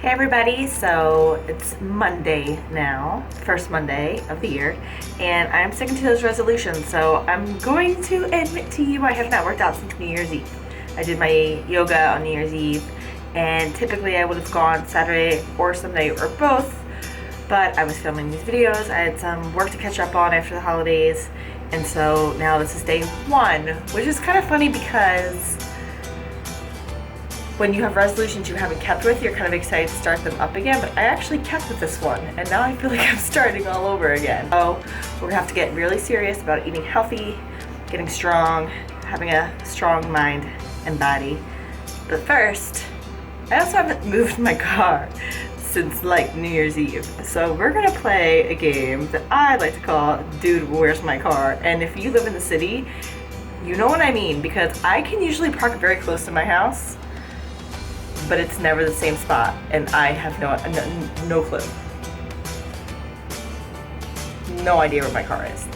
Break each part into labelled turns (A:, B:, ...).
A: Hey everybody, so it's Monday now, first Monday of the year, and I'm sticking to those resolutions. So I'm going to admit to you I have not worked out since New Year's Eve. I did my yoga on New Year's Eve, and typically I would have gone Saturday or Sunday or both, but I was filming these videos. I had some work to catch up on after the holidays, and so now this is day one, which is kind of funny because when you have resolutions you haven't kept with, you're kind of excited to start them up again, but I actually kept with this one, and now I feel like I'm starting all over again. So we're gonna have to get really serious about eating healthy, getting strong, having a strong mind and body. But first, I also haven't moved my car since like New Year's Eve. So we're gonna play a game that I like to call Dude, Where's My Car? And if you live in the city, you know what I mean, because I can usually park very close to my house, but it's never the same spot, and I have no clue. No idea where my car is,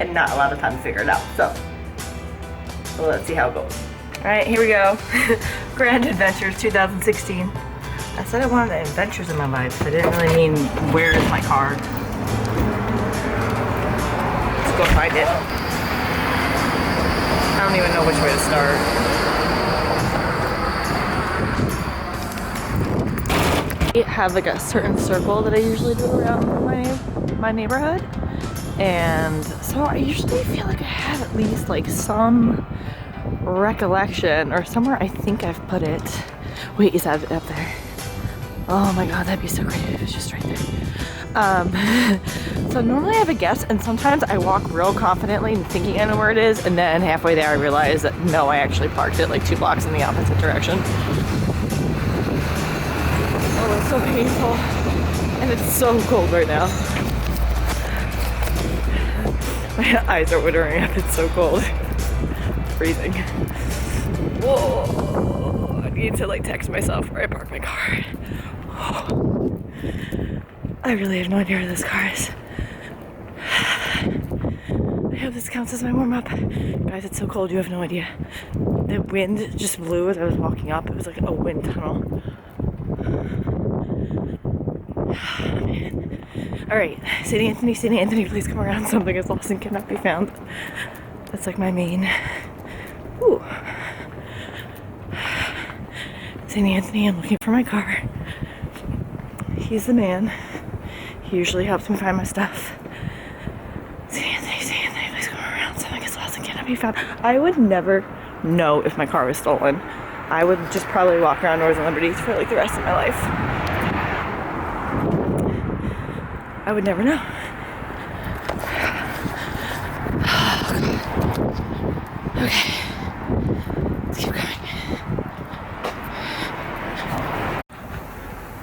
A: and not a lot of time to figure it out. So let's see how it goes. All right, here we go. Grand Adventures 2016. I said I wanted adventures in my life. I didn't really mean where is my car. Let's go find it. I don't even know which way to start. I have like a certain circle that I usually do around my neighborhood, and so I usually feel like I have at least like some recollection or somewhere I think I've put it. Wait, is that up there? Oh my god, that'd be so great if it was just right there. So normally I have a guess, and sometimes I walk real confidently and thinking I know where it is, and then halfway there I realize that no, I actually parked it like 2 blocks in the opposite direction. Oh, it's so painful, and it's so cold right now. My eyes are watering up, it's so cold. Freezing. Whoa, I need to like text myself where I park my car. Oh, I really have no idea where this car is. I hope this counts as my warm-up. Guys, it's so cold, you have no idea. The wind just blew as I was walking up. It was like a wind tunnel. Man. Alright, St. Anthony, please come around. Something is lost and cannot be found. That's like my main. Ooh. St. Anthony, I'm looking for my car. He's the man. He usually helps me find my stuff. St. Anthony, please come around. Something is lost and cannot be found. I would never know if my car was stolen. I would just probably walk around Northern Liberties for like the rest of my life. I would never know. Okay, let's keep going.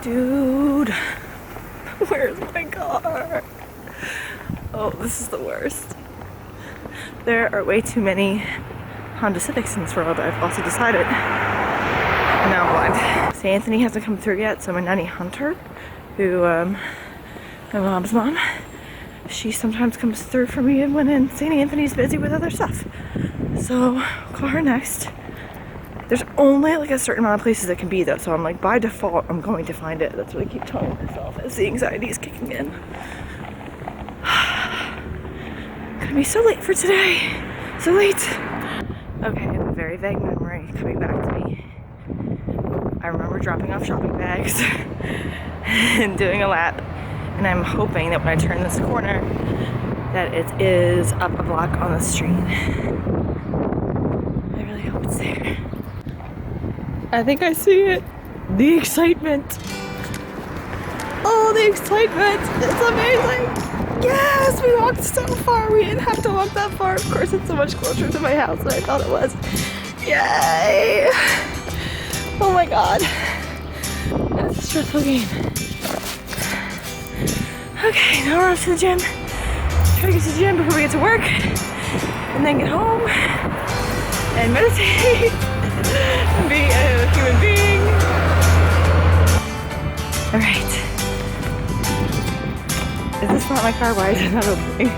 A: Dude, where's my car? Oh, this is the worst. There are way too many Honda Civics in this world, I've also decided. And now I'm blind. St. Anthony hasn't come through yet, so my Nanny Hunter, who, my mom's mom, she sometimes comes through for me when St. Anthony's busy with other stuff. So, I'll call her next. There's only like a certain amount of places it can be though, so I'm like, by default, I'm going to find it. That's what I keep telling myself as the anxiety is kicking in. Gonna be so late for today. So late. Okay, I have a very vague memory coming back to me. I remember dropping off shopping bags and doing a lap, and I'm hoping that when I turn this corner that it is up a block on the street. I really hope it's there. I think I see it. The excitement. Oh, the excitement. It's amazing. Yes, we walked so far. We didn't have to walk that far. Of course, it's so much closer to my house than I thought it was. Yay. Oh my god. That's a stressful game. Okay, now we're off to the gym. Try to get to the gym before we get to work. And then get home. And meditate. And be a human being. Alright. Is this not my car? Why is it not opening?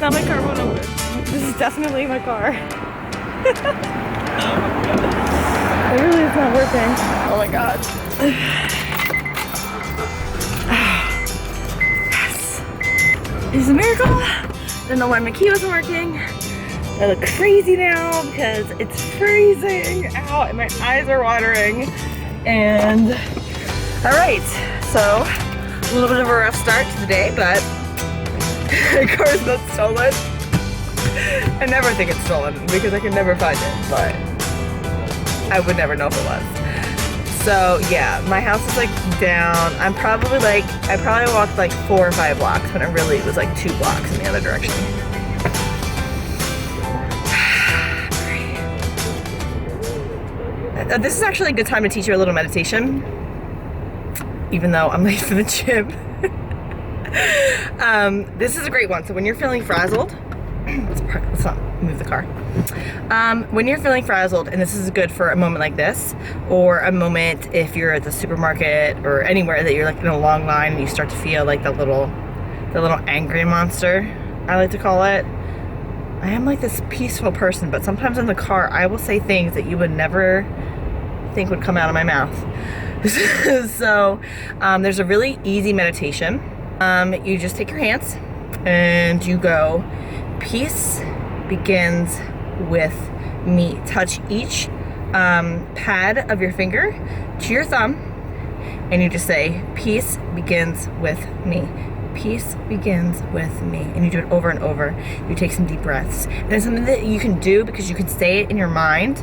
A: Now my car won't open. This is definitely my car. Oh my god. It really is not working. Oh my god. is a miracle. I don't know why my key wasn't working. I look crazy now because it's freezing out and my eyes are watering. And all right, so a little bit of a rough start to the day, but the car's not stolen. I never think it's stolen because I can never find it, but I would never know if it was. So yeah, my house is like down. I probably walked like 4 or 5 blocks when it really was like 2 blocks in the other direction. This is actually a good time to teach you a little meditation, even though I'm late for the gym. This is a great one. So when you're feeling frazzled, let's not move the car. When you're feeling frazzled, and this is good for a moment like this, or a moment if you're at the supermarket or anywhere that you're like in a long line and you start to feel like the little angry monster, I like to call it. I am like this peaceful person, but sometimes in the car I will say things that you would never think would come out of my mouth. So there's a really easy meditation. You just take your hands and you go, peace begins with me. Touch each pad of your finger to your thumb and you just say, peace begins with me. Peace begins with me. And you do it over and over. You take some deep breaths. And it's something that you can do because you can say it in your mind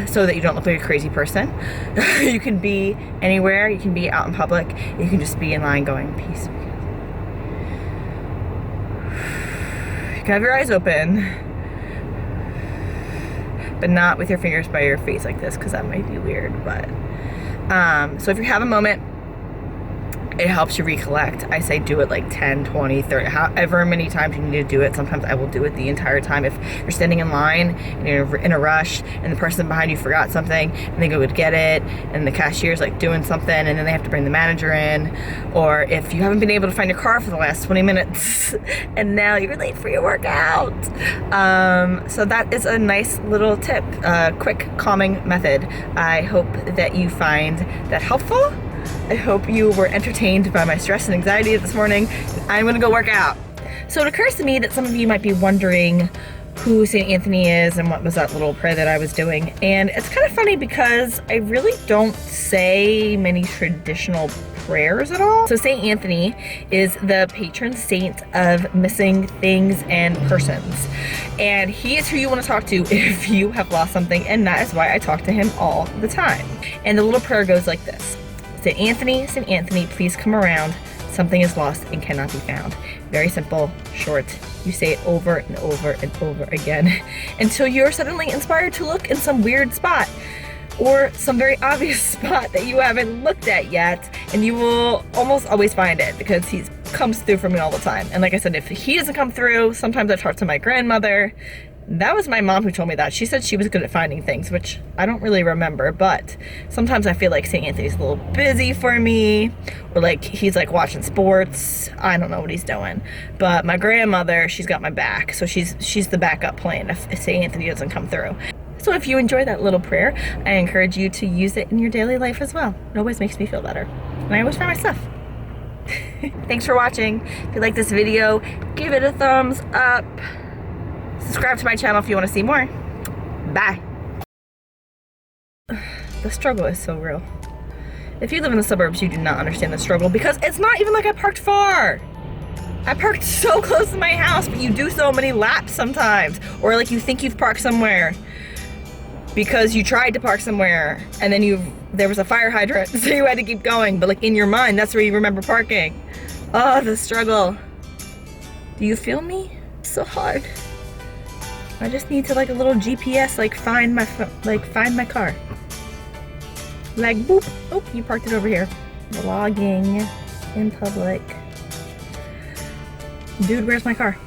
A: so that you don't look like a crazy person. You can be anywhere. You can be out in public. You can just be in line going, peace begins. You can have your eyes open, but not with your fingers by your face like this because that might be weird. But so if you have a moment, it helps you recollect. I say do it like 10, 20, 30, however many times you need to do it. Sometimes I will do it the entire time. If you're standing in line and you're in a rush and the person behind you forgot something and they go to get it and the cashier's like doing something and then they have to bring the manager in, or if you haven't been able to find your car for the last 20 minutes and now you're late for your workout. So that is a nice little tip, quick calming method. I hope that you find that helpful. I hope you were entertained by my stress and anxiety this morning. I'm gonna go work out. So it occurs to me that some of you might be wondering who St. Anthony is and what was that little prayer that I was doing. And it's kind of funny because I really don't say many traditional prayers at all. So St. Anthony is the patron saint of missing things and persons. And he is who you want to talk to if you have lost something, and that is why I talk to him all the time. And the little prayer goes like this. St. Anthony, please come around. Something is lost and cannot be found. Very simple, short. You say it over and over and over again until you're suddenly inspired to look in some weird spot or some very obvious spot that you haven't looked at yet, and you will almost always find it because he comes through for me all the time. And like I said, if he doesn't come through, sometimes I talk to my grandmother. That was my mom who told me that. She said she was good at finding things, which I don't really remember, but sometimes I feel like St. Anthony's a little busy for me, or like he's like watching sports. I don't know what he's doing. But my grandmother, she's got my back, so she's the backup plan if St. Anthony doesn't come through. So if you enjoy that little prayer, I encourage you to use it in your daily life as well. It always makes me feel better. And I always find my stuff. Thanks for watching. If you like this video, give it a thumbs up. Subscribe to my channel if you want to see more. Bye. The struggle is so real. If you live in the suburbs, you do not understand the struggle because it's not even like I parked far. I parked so close to my house, but you do so many laps sometimes. Or like you think you've parked somewhere because you tried to park somewhere and then there was a fire hydrant, so you had to keep going. But like in your mind, that's where you remember parking. Oh, the struggle. Do you feel me? It's so hard. I just need to like a little GPS, like find my car. Like boop. Oh, you parked it over here. Vlogging in public. Dude, where's my car?